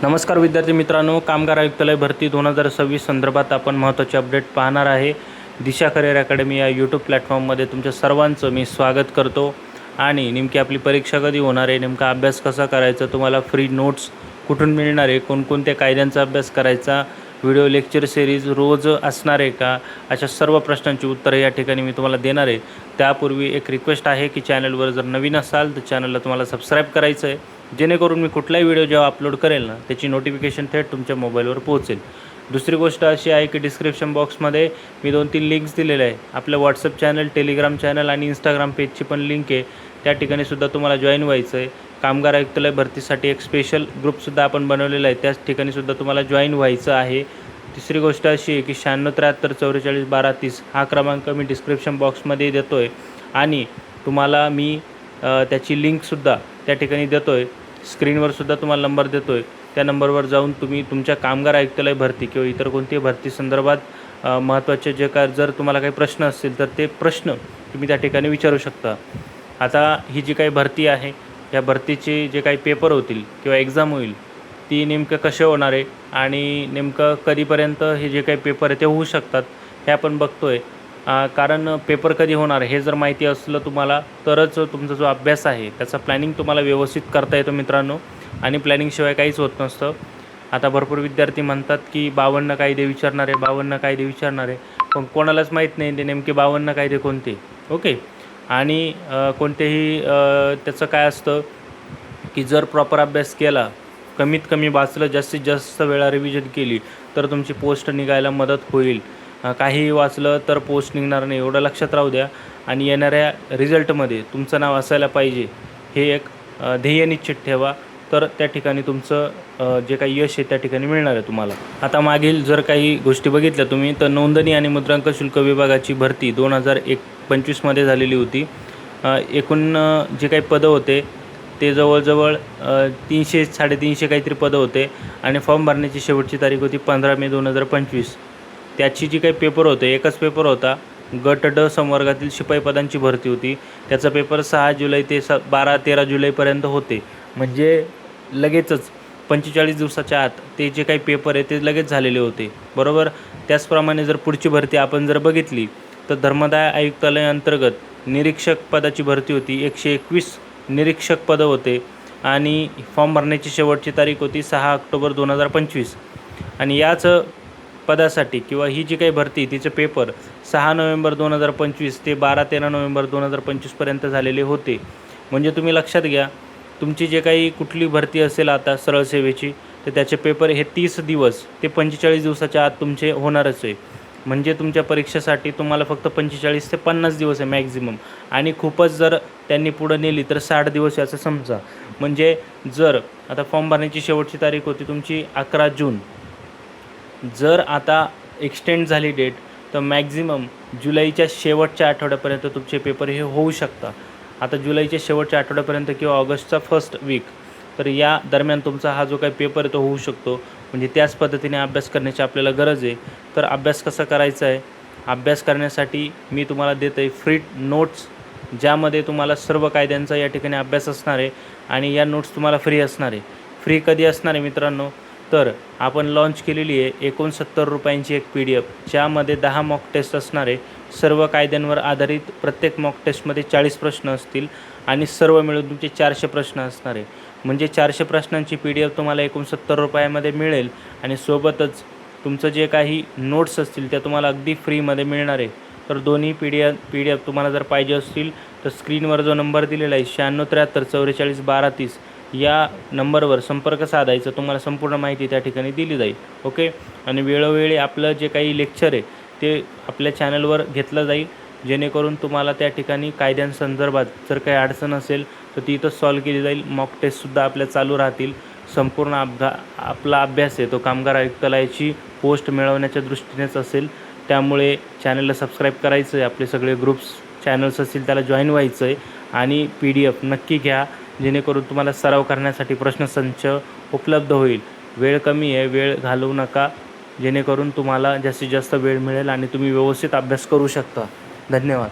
नमस्कार विद्यार्थी मित्रांनो, कामगार आयुक्तालय भरती 2026 संदर्भात आपण महत्त्वाचे अपडेट पाहणार आहे। दिशा करिअर अकॅडमी या यूट्यूब प्लॅटफॉर्ममध्ये तुमच्या सर्वांचं मी स्वागत करतो। आणि नेमकी आपली परीक्षा कधी होणार आहे, नेमका अभ्यास कसा करायचा, तुम्हाला फ्री नोट्स कुठून मिळणार आहे, कोणकोणत्या कायद्यांचा अभ्यास करायचा, व्हिडिओ लेक्चर सिरीज रोज असणार आहे का, अशा सर्व प्रश्नांची उत्तरे या ठिकाणी मी तुम्हाला देणार आहे। त्यापूर्वी एक रिक्वेस्ट आहे की चॅनलवर जर नवीन असाल तर चॅनलला तुम्हाला सबस्क्राईब करायचं आहे, जेणेकरून मी कुठलाही व्हिडिओ जेव्हा अपलोड करेल ना त्याची नोटिफिकेशन थेट तुमच्या मोबाईलवर पोहोचेल। दुसरी गोष्ट अशी आहे की डिस्क्रिप्शन बॉक्समध्ये मी 2-3 लिंक्स दिलेले आहे। आपलं व्हॉट्सअप चॅनल, टेलिग्राम चॅनल आणि इंस्टाग्राम पेजची पण लिंक आहे, त्या ठिकाणी सुद्धा तुम्हाला जॉईन व्हायचं आहे। कामगार आयुक्तालय भरतीसाठी एक स्पेशल ग्रुपसुद्धा आपण बनवलेला आहे, त्याच ठिकाणी सुद्धा तुम्हाला जॉईन व्हायचं आहे। तिसरी गोष्ट अशी आहे की 9673441230 हा क्रमांक मी डिस्क्रिप्शन बॉक्समध्ये देतो आहे आणि तुम्हाला मी त्याची लिंकसुद्धा त्या ठिकाणी देतो आहे। स्क्रीनवर सुद्धा तुम्हाला नंबर देतो आहे, त्या नंबरवर जाऊन तुम्ही तुमच्या कामगार आयुक्तालय भरती किंवा इतर कोणत्याही भरती संदर्भात महत्त्वाचे जे काय जर तुम्हाला काही प्रश्न असतील तर ते प्रश्न तुम्ही त्या ठिकाणी विचारू शकता। आता ही जी काही भरती आहे, या भरतीचे जे काही पेपर होतील किंवा एक्झाम होईल ती नेमकं कसे होणार आहे आणि नेमकं कधीपर्यंत हे जे काही पेपर आहे ते होऊ शकतात हे आपण बघतो आहे। कारण पेपर कधी होणार हे जर माहिती असलं तुम्हाला तरच तुमचा जो अभ्यास आहे त्याचा प्लॅनिंग तुम्हाला व्यवस्थित करता येतो मित्रांनो, आणि प्लॅनिंगशिवाय काहीच होत नसतं। आता भरपूर विद्यार्थी म्हणतात की 52 कायदे विचारणार आहे, 52 कायदे विचारणार आहे, पण कोणालाच माहीत नाही ते नेमके 52 कायदे कोणते। ओके, आणि कोणतेही त्याचं काय असतं की जर प्रॉपर अभ्यास केला, कमीत कमी वाचलं, जास्तीत जास्त वेळा रिव्हिजन केली तर तुमची पोस्ट निघायला मदत होईल। काहीही वाचलं तर पोस्ट निघणार नाही, एवढं लक्षात राहू द्या। आणि येणाऱ्या रिझल्टमध्ये तुमचं नाव असायला पाहिजे, हे एक ध्येय निश्चित ठेवा, तर त्या ठिकाणी तुमचं जे काही यश आहे त्या ठिकाणी मिळणार आहे तुम्हाला। आता मागील जर काही गोष्टी बघितल्या तुम्ही तर नोंदणी आणि मुद्रांक शुल्क विभागाची भरती 2025मध्ये झालेली होती। एकूण जे काही पदं होते ते जवळजवळ 300-350 काहीतरी पदं होते आणि फॉर्म भरण्याची शेवटची तारीख होती 15 मे 2025। त्याची जी काही पेपर होते, एकच पेपर होता, गट ड संवर्गातील शिपाई पदांची भरती होती। त्याचा पेपर 6 जुलै ते 12-13 जुलैपर्यंत होते, म्हणजे लगेचच 45 दिवसाच्या आत ते जे काही पेपर आहे ते लगेच झालेले होते, बरोबर। त्याचप्रमाणे जर पुढची भरती आपण जर बघितली तर धर्मदाय आयुक्तालय अंतर्गत निरीक्षक पदाची भरती होती, 121 निरीक्षक पदं होते आणि फॉर्म भरण्याची शेवटची तारीख होती 6 ऑक्टोबर 2025। आणि याच पदासाठी किंवा ही जी काही भरती तिचे पेपर 6 नोव्हेंबर 2025 ते 12-13 नोव्हेंबर 2025पर्यंत झालेले होते। म्हणजे तुम्ही लक्षात घ्या, तुमची जे काही कुठली भरती असेल आता सरळ सेवेची तर त्याचे पेपर हे 30 दिवस ते 45 दिवसाच्या आत तुमचे होणारच आहे। म्हणजे तुमच्या परीक्षेसाठी तुम्हाला फक्त 45 ते 50 दिवस आहे मॅक्झिमम, आणि खूपच जर त्यांनी पुढं नेली तर 60 दिवस याचं समजा। म्हणजे जर आता फॉर्म भरण्याची शेवटची तारीख होती तुमची 11 जून, जर आता एक्सटेंड झाली डेट तर मॅक्झिमम जुलैच्या शेवटच्या आठवड्यापर्यंत तुमचे पेपर हे होऊ शकतात। आता जुलैच्या शेवटच्या आठवड्यापर्यंत किंवा ऑगस्टचा फर्स्ट वीक, तर या दरम्यान तुमचा हा जो काही पेपर आहे तो होऊ शकतो। म्हणजे त्याच पद्धतीने अभ्यास करण्याची आपल्याला गरज आहे। तर अभ्यास कसा करायचा आहे, अभ्यास करण्यासाठी मी तुम्हाला देत आहे फ्री नोट्स, ज्यामध्ये तुम्हाला सर्व कायद्यांचा या ठिकाणी अभ्यास असणार आहे आणि या नोट्स तुम्हाला फ्री असणार आहे। फ्री कधी असणार आहे मित्रांनो, तर आपण लॉन्च केलेली आहे 69 रुपयांची एक PDF, ज्यामध्ये 10 मॉक टेस्ट असणार आहे। सर्व कायद्यांवर आधारित प्रत्येक मॉक टेस्टमध्ये 40 प्रश्न असतील आणि सर्व मिळून तुमचे 400 प्रश्न असणार आहे। म्हणजे 400 प्रश्नांची PDF तुम्हाला 69 रुपयामध्ये मिळेल आणि सोबतच तुमचं जे काही नोट्स असतील त्या तुम्हाला अगदी फ्रीमध्ये मिळणार आहे। तर दोन्ही PDF तुम्हाला जर पाहिजे असतील तर स्क्रीनवर जो नंबर दिलेला आहे 9673441230 या नंबरवर संपर्क साधायचा, तुम्हाला संपूर्ण माहिती त्या ठिकाणी दिली जाईल। ओके, आणि वेळोवेळी आपलं जे काही लेक्चर आहे ते आपल्या चॅनलवर घेतलं जाईल, जेणेकरून तुम्हाला त्या ठिकाणी कायद्यांसंदर्भात जर काही अडचण असेल तर ती इथं सॉल्व केली जाईल। मॉक टेस्टसुद्धा आपल्या चालू राहतील। संपूर्ण आपला अभ्यास आहे तो कामगार आयुक्तालयाची पोस्ट मिळवण्याच्या दृष्टीनेच असेल, त्यामुळे चॅनलला सबस्क्राईब करायचं आहे, आपले सगळे ग्रुप्स चॅनल्स असतील त्याला जॉईन व्हायचं आहे आणि PDF नक्की घ्या, जेणेकरून तुम्हाला सराव करण्यासाठी प्रश्नसंच उपलब्ध होईल। वेळ कमी आहे, वेळ घालवू नका, जेणेकरून तुम्हाला जास्तीत जास्त वेळ मिळेल आणि तुम्ही व्यवस्थित अभ्यास करू शकता। धन्यवाद।